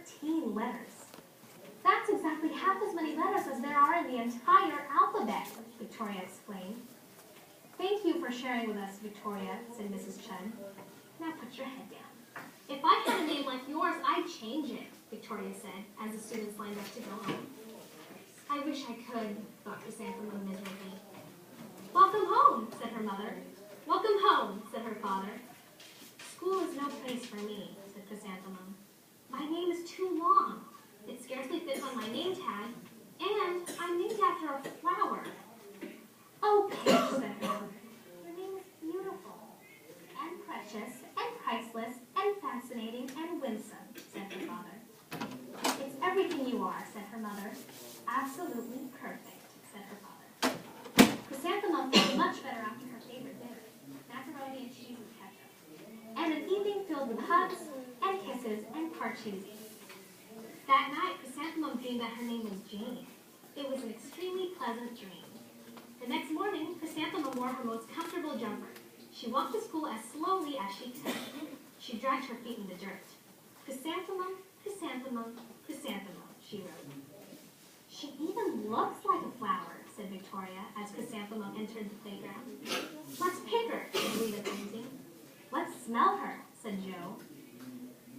13 letters. That's exactly half as many letters as there are in the entire alphabet, Victoria explained. Thank you for sharing with us, Victoria, said Mrs. Chen. Now put your head down. If I had a name like yours, I'd change it, Victoria said, as the students lined up to go home. I wish I could, thought Chrysanthemum miserably. Welcome home, said her mother. Welcome home, said her father. School is no place for me, said Chrysanthemum. My name is too long. It scarcely fits on my name tag, and I'm named after a flower. Oh, Pish, said her mother. Your name is beautiful, and precious, and priceless, and fascinating, and winsome, said her father. It's everything you are, said her mother. Absolutely perfect, said her father. Chrysanthemum felt much better after her favorite dinner, macaroni and cheese with ketchup, and an evening filled with hugs and kisses and parcheesi. That night, Chrysanthemum dreamed that her name was Jane. It was an extremely pleasant dream. The next morning, Chrysanthemum wore her most comfortable jumper. She walked to school as slowly as she could. She dragged her feet in the dirt. Chrysanthemum, Chrysanthemum, Chrysanthemum, she wrote. She even looks like a flower, said Victoria, as Chrysanthemum entered the playground. Let's pick her, said Rita, pointing. Let's smell her, said Joe.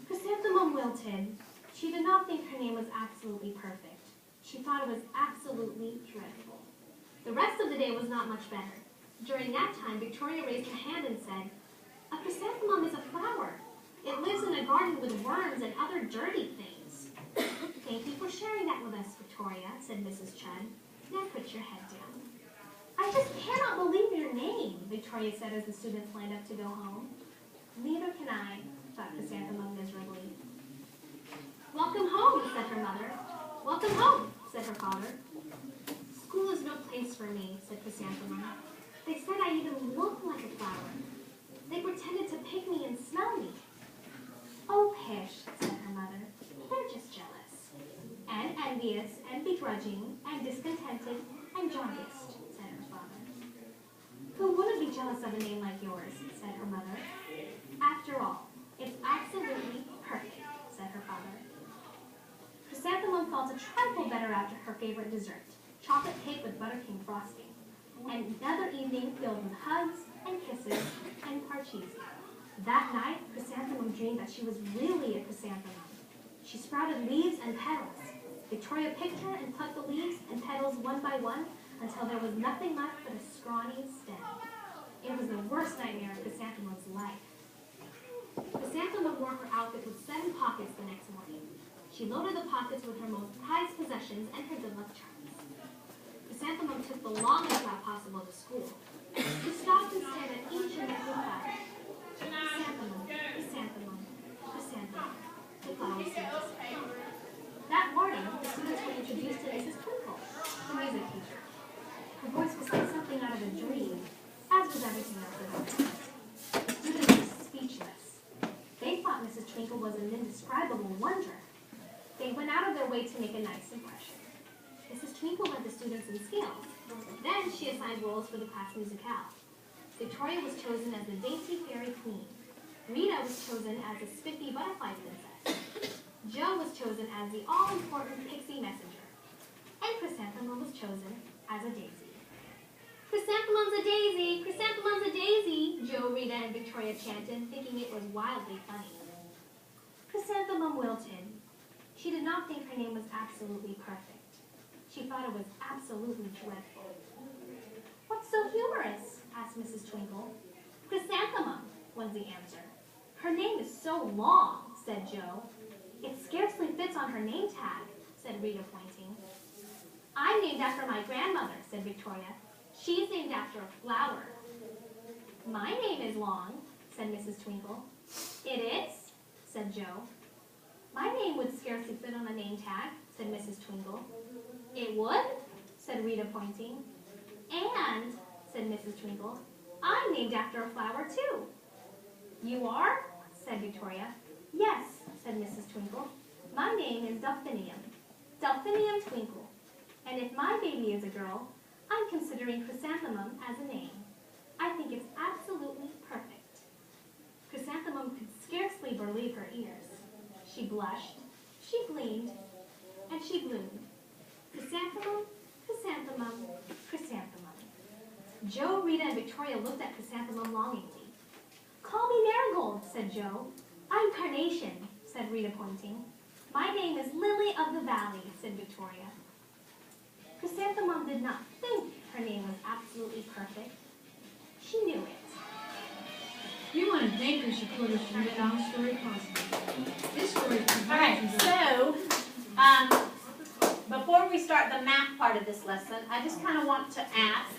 Chrysanthemum wilted. She did not think her name was absolutely perfect. She thought it was absolutely dreadful. The rest of the day was not much better. During nap time, Victoria raised her hand and said, A chrysanthemum is a flower. It lives in a garden with worms and other dirty things. Thank you for sharing that with us, Victoria, said Mrs. Chen. Now put your head down. I just cannot believe your name, Victoria said as the students lined up to go home. Neither can I, thought Chrysanthemum miserably. Welcome home, said her mother. Welcome home, said her father. School is no place for me, said Chrysanthemum. They said I even look like a flower. They pretended to pick me and smell me. Oh, Pish, said her mother. They're just jealous. And envious, and begrudging, and discontented, and jaundiced, said her father. Who wouldn't be jealous of a name like yours, said her mother. After all, it's absolutely perfect, said her father. Chrysanthemum felt a trifle better after her favorite dessert, chocolate cake with buttercream frosting, and another evening filled with hugs and kisses and parcheesi. That night, Chrysanthemum dreamed that she was really a chrysanthemum. She sprouted leaves and petals. Victoria picked her and plucked the leaves and petals one by one until there was nothing left but a scrawny stem. It was the worst nightmare of Chrysanthemum's life. Chrysanthemum wore her outfit with 7 pockets the next morning. She loaded the pockets with her most prized possessions and her good luck charms. Chrysanthemum took the longest route possible to school. She stopped and stared at each and every flower. Chrysanthemum, chrysanthemum, chrysanthemum, the flowers seemed to say. That morning, the students were introduced to Mrs. Twinkle, the music teacher. Her voice was like something out of a dream, as was everything else about her. The students were speechless. They thought Mrs. Twinkle was an indescribable wonder. They went out of their way to make a nice impression. Mrs. Twinkle led the students in scales. Then she assigned roles for the class musicale. Victoria was chosen as the dainty fairy queen. Rita was chosen as the spiffy butterfly princess. Joe was chosen as the all-important pixie messenger. And Chrysanthemum was chosen as a daisy. Chrysanthemum's a daisy! Chrysanthemum's a daisy! Joe, Rita, and Victoria chanted, thinking it was wildly funny. Chrysanthemum wilted. She did not think her name was absolutely perfect. She thought it was absolutely dreadful. What's so humorous? Asked Mrs. Twinkle. Chrysanthemum, was the answer. Her name is so long, said Joe. It scarcely fits on her name tag, said Rita, pointing. I'm named after my grandmother, said Victoria. She's named after a flower. My name is long, said Mrs. Twinkle. It is, said Joe. My name would scarcely fit on a name tag, said Mrs. Twinkle. It would, said Rita, pointing. And, said Mrs. Twinkle, I'm named after a flower, too. You are? Said Victoria. Yes, said Mrs. Twinkle. My name is Delphinium. Delphinium Twinkle. And if my baby is a girl, I'm considering Chrysanthemum as a name. I think it's absolutely perfect. Chrysanthemum could scarcely believe her ears. She blushed, She gleamed, and she bloomed. Chrysanthemum, chrysanthemum, chrysanthemum. Joe, Rita, and Victoria looked at Chrysanthemum longingly. "Call me Marigold," said Joe. "I'm Carnation," said Rita, pointing. "My name is Lily of the Valley," said Victoria. Chrysanthemum did not think her name was absolutely perfect. She knew it. We want to thank her supporters for making our story possible. This story All right, so before we start the math part of this lesson, I just kind of want to ask,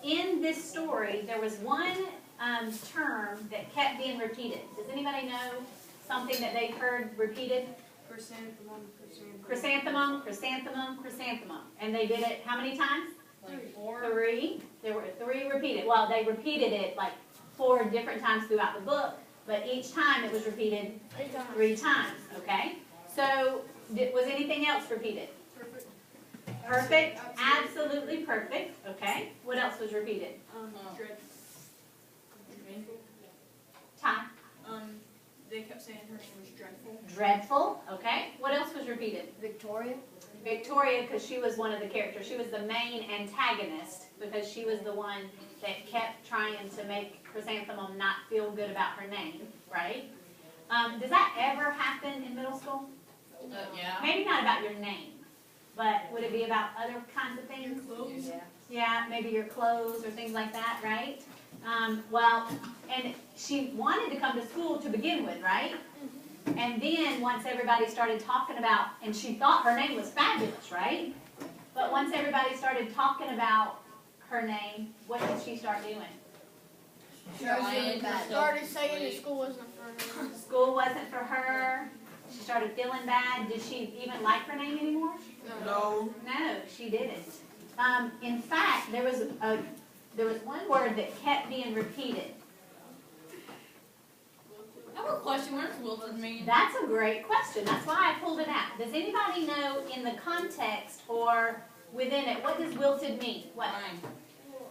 in this story, there was one term that kept being repeated. Does anybody know something that they heard repeated? Chrysanthemum, Chrysanthemum, chrysanthemum, chrysanthemum. And they did it how many times? Like 3. There were 3 repeated. Well, they repeated it like 4 different times throughout the book, but each time it was repeated 3 times, okay? So, was anything else repeated? Perfect. Perfect, absolutely perfect, okay? What else was repeated? Dreadful. Ty? They kept saying her name was Dreadful. Dreadful, okay? What else was repeated? Victoria. Victoria, because she was one of the characters. She was the main antagonist because she was the one that kept trying to make Chrysanthemum not feel good about her name, right? Does that ever happen in middle school? Yeah. Maybe not about your name, but would it be about other kinds of things? Clothes. Yeah. Yeah, maybe your clothes or things like that, right? Well, and she wanted to come to school to begin with, right? And then once everybody started talking about, and she thought her name was fabulous, right? But once everybody started talking about her name, what did she start doing? Started saying the school wasn't for her. School wasn't for her. She started feeling bad. Did she even like her name anymore? No. No, she didn't. In fact, there was one word that kept being repeated. I have a question. What does wilted mean? That's a great question. That's why I pulled it out. Does anybody know in the context or within it, what does wilted mean? What? Fine. Well,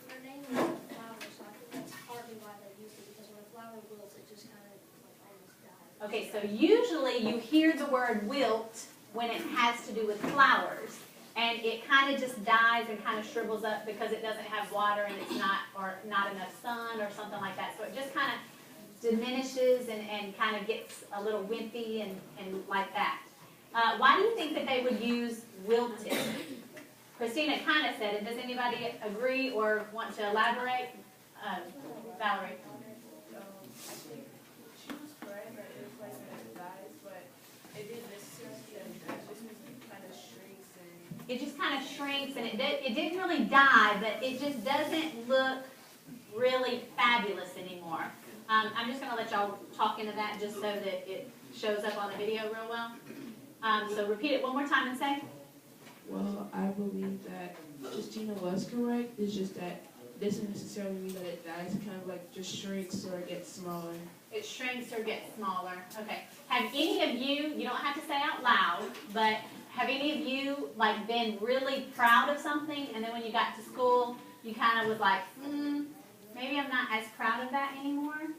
if her name was flower, so I think that's partly why they used it, because when a flower wilts, it just kind of almost dies. Okay, so usually you hear the word wilt when it has to do with flowers. And it kind of just dies and kind of shrivels up because it doesn't have water and it's not enough sun or something like that. So it just kind of diminishes and kind of gets a little wimpy and like that. Why do you think that they would use wilted? Christina kind of said it. Does anybody agree or want to elaborate? Valerie? She was correct that it was like when it dies, but it didn't necessarily that just kind of shrinks and It just kind of shrinks and it didn't really die, but it just doesn't look really fabulous anymore. I'm just going to let y'all talk into that just so that it shows up on the video real well. So repeat it one more time and say. Well, I believe that Christina was correct. It's just that it doesn't necessarily mean that it dies. It kind of like just shrinks or gets smaller. It shrinks or gets smaller. Okay. Have any of you, you don't have to say out loud, but have any of you like been really proud of something and then when you got to school, you kind of was like, maybe I'm not as proud of that anymore?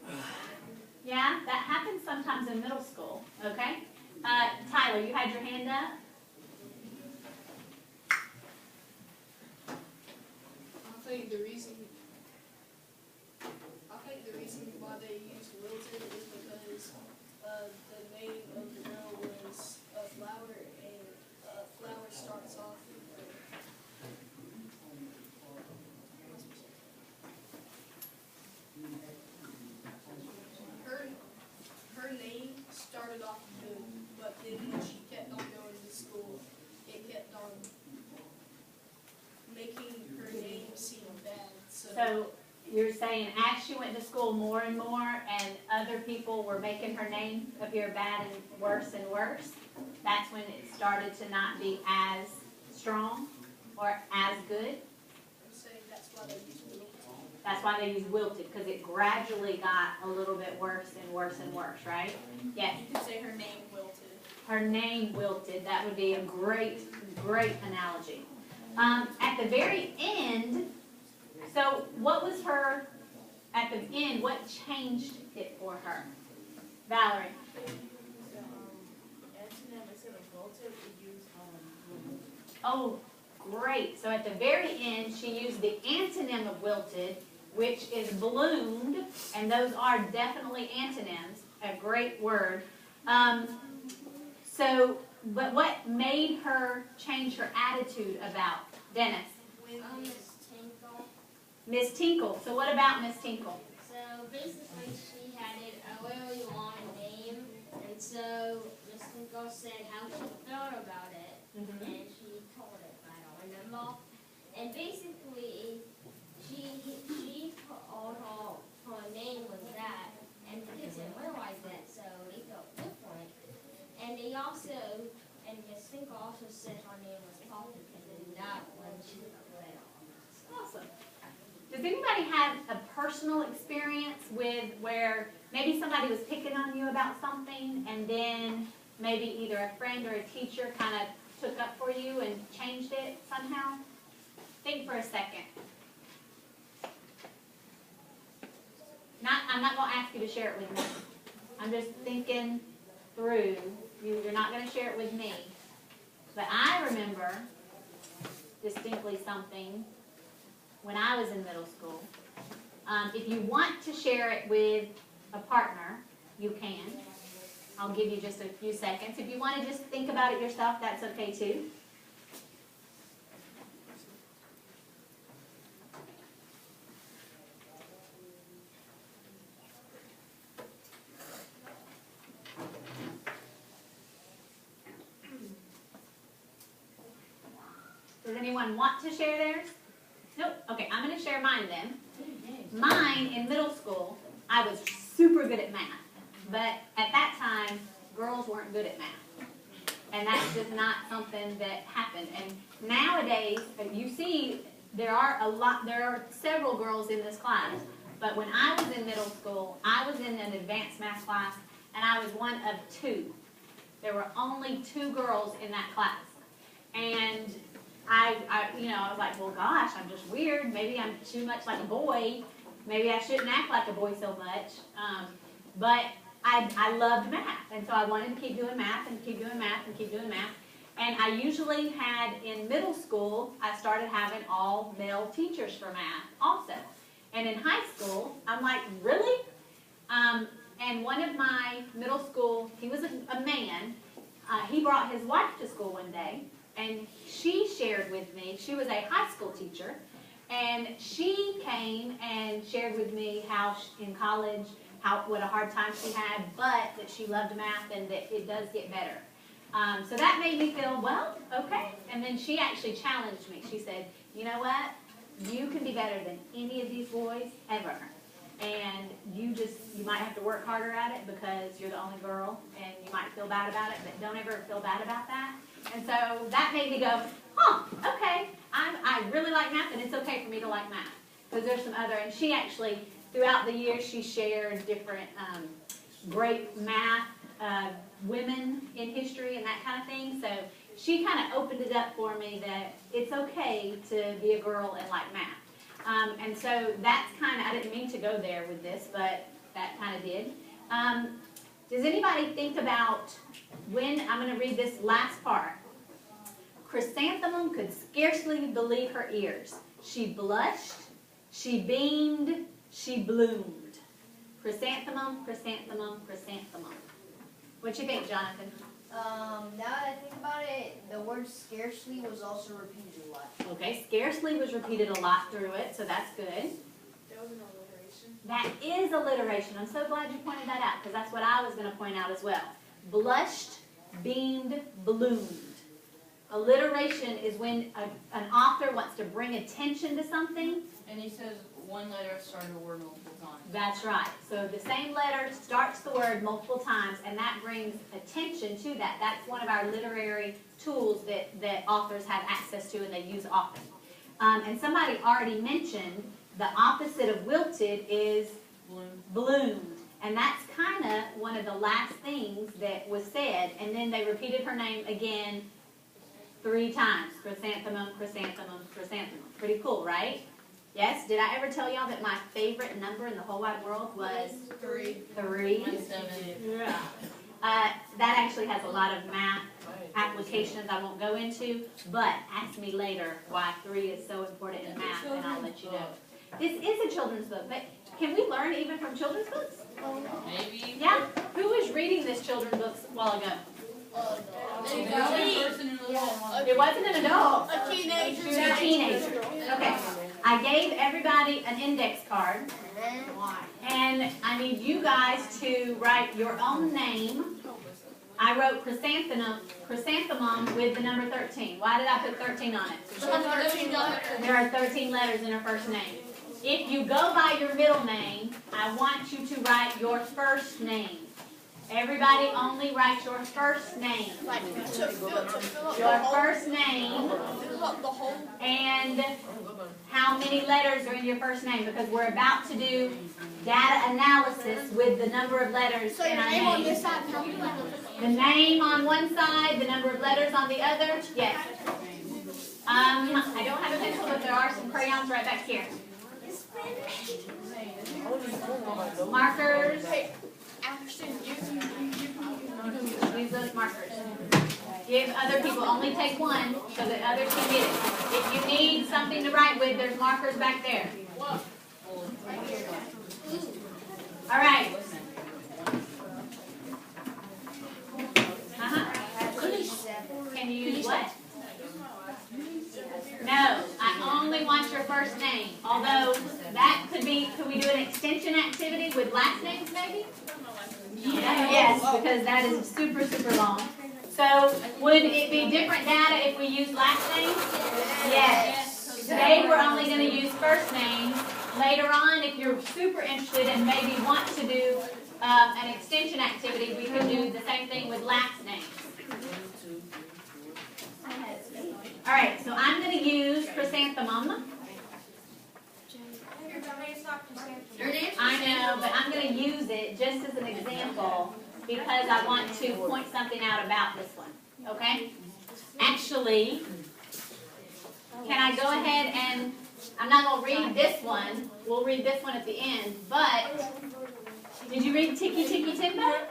Yeah, that happens sometimes in middle school, okay? Tyler, you had your hand up? I think the reason why they used wilted is because the name of the girl was a flower, and a flower starts off her name started off good, but then when she kept on going to school, it kept on making her name seem bad. So you're saying as she went to school more and more and other people were making her name appear bad and worse, that's when it started to not be as strong or as good? I'm saying that's why they use wilted. That's why they use wilted, because it gradually got a little bit worse and worse and worse, right? Yes. You could say her name wilted. Her name wilted. That would be a great analogy. At the very end, so what was her, at the end, what changed it for her? Valerie? Oh, great. So at the very end, she used the antonym of wilted, which is bloomed, and those are definitely antonyms. A great word. But what made her change her attitude about Dennis? Miss Tinkle. Miss Tinkle. So what about Miss Tinkle? So basically, she had a really long name, and so Miss Tinkle said how she felt about it, and she told it. I don't remember. And basically, she told her name was that, and the kids didn't realize it, so they felt different. And they also, and Miss Tinkle also said her name was Poppy because they knew that when she was little. Awesome. Does anybody have a personal experience with where maybe somebody was picking on you about something and then maybe either a friend or a teacher kind of took up for you and changed it somehow? Think for a second. I'm not going to ask you to share it with me. I'm just thinking through. You're not going to share it with me. But I remember distinctly something when I was in middle school. If you want to share it with a partner, you can. I'll give you just a few seconds. If you want to just think about it yourself, that's okay too. Does anyone want to share theirs? Nope. Okay, I'm going to share mine then. Mine, in middle school, I was super good at math. But at that time, girls weren't good at math. And that's just not something that happened. And nowadays, you see, there are several girls in this class. But when I was in middle school, I was in an advanced math class, and I was one of two. There were only 2 girls in that class. And I was like, well, gosh, I'm just weird. Maybe I'm too much like a boy. Maybe I shouldn't act like a boy so much. But I loved math, and so I wanted to keep doing math and keep doing math and keep doing math. And I usually had, in middle school, I started having all male teachers for math also. And in high school, I'm like, really? And one of my middle school, he was a man, he brought his wife to school one day, and she shared with me, she was a high school teacher, and she came and shared with me how in college, what a hard time she had, but that she loved math and that it does get better. So that made me feel, well, okay. And then she actually challenged me. She said, you know what? You can be better than any of these boys ever. And you might have to work harder at it because you're the only girl and you might feel bad about it, but don't ever feel bad about that. And so that made me go, okay, I really like math and it's okay for me to like math. Because there's some other, and she actually, throughout the years, she shared different great math women in history and that kind of thing. So she kind of opened it up for me that it's okay to be a girl and like math. And so that's kind of, I didn't mean to go there with this, but that kind of did. Does anybody think about when, I'm going to read this last part. Chrysanthemum could scarcely believe her ears. She blushed, she beamed, she bloomed. Chrysanthemum, chrysanthemum, chrysanthemum. What you think, Jonathan? Now that I think about it, the word scarcely was also repeated a lot. Okay, scarcely was repeated a lot through it, so that's good. That was an alliteration. That is alliteration. I'm so glad you pointed that out, because that's what I was going to point out as well. Blushed, beamed, bloomed. Alliteration is when an author wants to bring attention to something. And he says one letter started a word multiple times. That's right. So the same letter starts the word multiple times, and that brings attention to that. That's one of our literary tools that authors have access to and they use often. And somebody already mentioned the opposite of wilted is bloomed. And that's kind of one of the last things that was said. And then they repeated her name again 3 times. Chrysanthemum, chrysanthemum, chrysanthemum. Pretty cool, right? Yes? Did I ever tell y'all that my favorite number in the whole wide world was 3. 3? Mine's 7. Yeah. That actually has a lot of math applications I won't go into, but ask me later why 3 is so important in math, and I'll let you know. This is a children's book, but can we learn even from children's books? Maybe. Yeah? Who was reading this children's books a while ago? The only person in the world. It wasn't an adult. A teenager. She was a teenager. Okay. I gave everybody an index card, and I need you guys to write your own name. I wrote chrysanthemum with the number 13. Why did I put 13 on it? There are 13 letters in her first name. If you go by your middle name, I want you to write your first name. Everybody only write your first name. Like to fill up Your first name fill up the whole. and how many letters are in your first name, because we're about to do data analysis with the number of letters So in your our name on name. this side and how many letters? The name on one side, the number of letters on the other. Yes. I don't have a pencil, but there are some crayons right back here. Markers. Hey, Ashton, Use those markers. Give other people, only take one so that others can get it. If you need something to write with, there's markers back there. All right. Can you use what? No, I only want your first name. Although that could we do an extension activity with last names maybe? Yes, because that is super, super long. So would it be different data if we use last names? Yes. Today we're only going to use first names. Later on, if you're super interested and maybe want to do an extension activity, we can do the same thing with last names. All right, so I'm going to use chrysanthemum. I know, but I'm going to use it just as an example because I want to point something out about this one. Okay? Actually, can I go ahead and, I'm not going to read this one. We'll read this one at the end. But, did you read Tiki Tiki Timbo?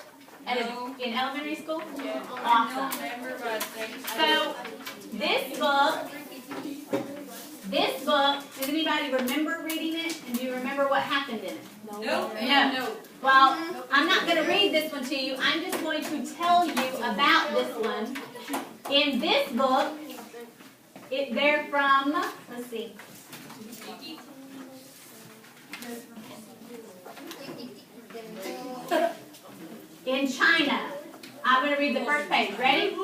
In elementary school? Yeah. Awesome. So, this book, does anybody remember reading it? And do you remember what happened in it? Nope. No. Well, I'm not going to read this one to you. I'm just going to tell you about this one. In this book, they're from, let's see. In China. I'm going to read the first page. Ready?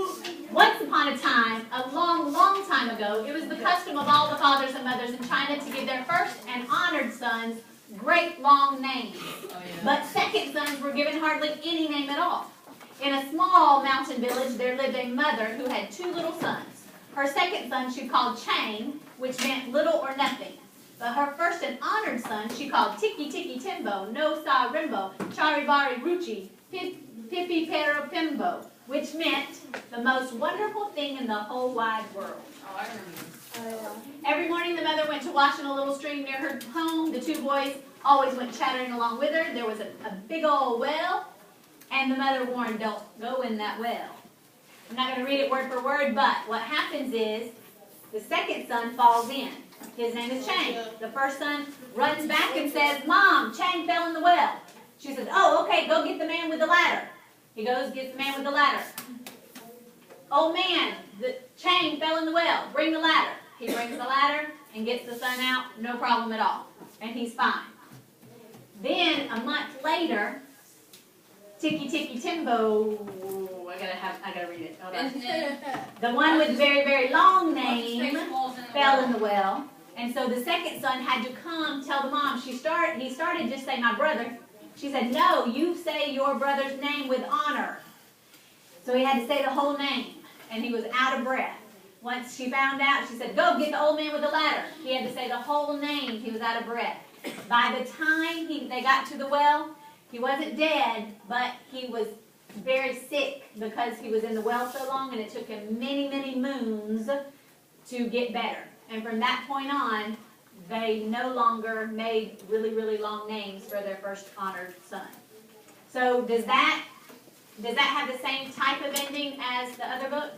Once upon a time, a long, long time ago, it was the custom of all the fathers and mothers in China to give their first and honored sons great long names. But second sons were given hardly any name at all. In a small mountain village, there lived a mother who had 2 little sons. Her second son she called Chang, which meant little or nothing. But her first and honored son she called Tiki Tiki Timbo, No Sa Rimbo, Charibari Ruchi, Pippi Pero Pimbo, which meant the most wonderful thing in the whole wide world. Oh, I remember. Every morning the mother went to wash in a little stream near her home. The 2 boys always went chattering along with her. There was a big old well, and the mother warned, don't go in that well. I'm not going to read it word for word, but what happens is the second son falls in. His name is Chang. The first son runs back and says, Mom, Chang fell in the well. She says, oh, okay, go get the man with the ladder. He goes, gets the man with the ladder. Oh man, the Chang fell in the well. Bring the ladder. He brings the ladder and gets the son out. No problem at all. And he's fine. Then a month later, Tiki Tiki Timbo, I gotta read it. Hold on. The one with the very, very long name fell in the well. And so the second son had to come tell the mom. He started just say, my brother. She said, no, you say your brother's name with honor. So he had to say the whole name. And he was out of breath. Once she found out, she said, go get the old man with the ladder. He had to say the whole name. He was out of breath. By the time they got to the well, he wasn't dead, but he was very sick because he was in the well so long, and it took him many, many moons to get better. And from that point on, they no longer made really, really long names for their first honored son. So does that does that have the same type of ending as the other book?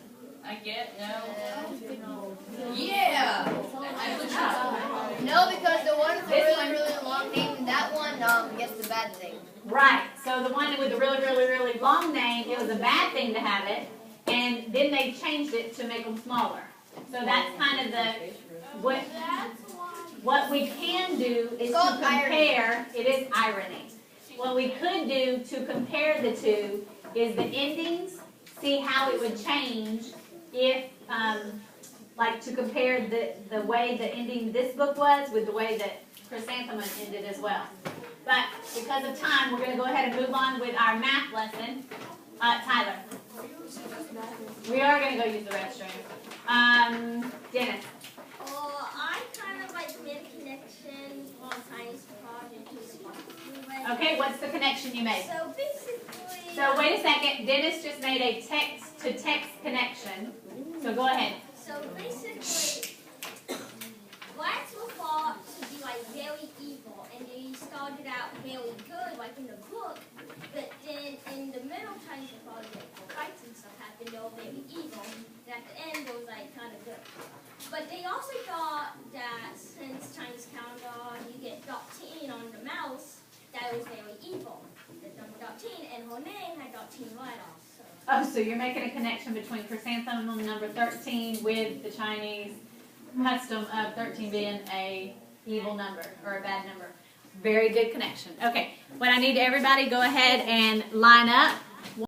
I get, no. Yeah! No, because the one with the This really, one. really long name, that one gets the bad thing. Right. So the one with the really, really, really long name, it was a bad thing to have it, and then they changed it to make them smaller. So that's kind of the what we can do is to called compare. It is irony. What we could do to compare the two is the endings. See how it would change if, like, to compare the way the ending this book was with the way that Chrysanthemum ended as well. But because of time, we're going to go ahead and move on with our math lesson. Tyler. We are going to go use the restroom. Dennis. Well, I kind of like made a connection on Tiny's project. Okay, what's the connection you made? So basically. So wait a second. Dennis just made a text-to-text connection. So go ahead. So basically, blacks were thought to be like very evil, and they started out very good, like in the book. But then in the middle, Chinese project, fights and stuff happened. They were very evil, and at the end, it was like kind of good. But they also thought that since Chinese calendar, you get 13 on the mouse, that was very evil. The number 13, and her name had 13 right off. So. Oh, so you're making a connection between chrysanthemum number 13 with the Chinese custom of 13 being a evil number or a bad number. Very good connection. Okay, what I need everybody go ahead and line up.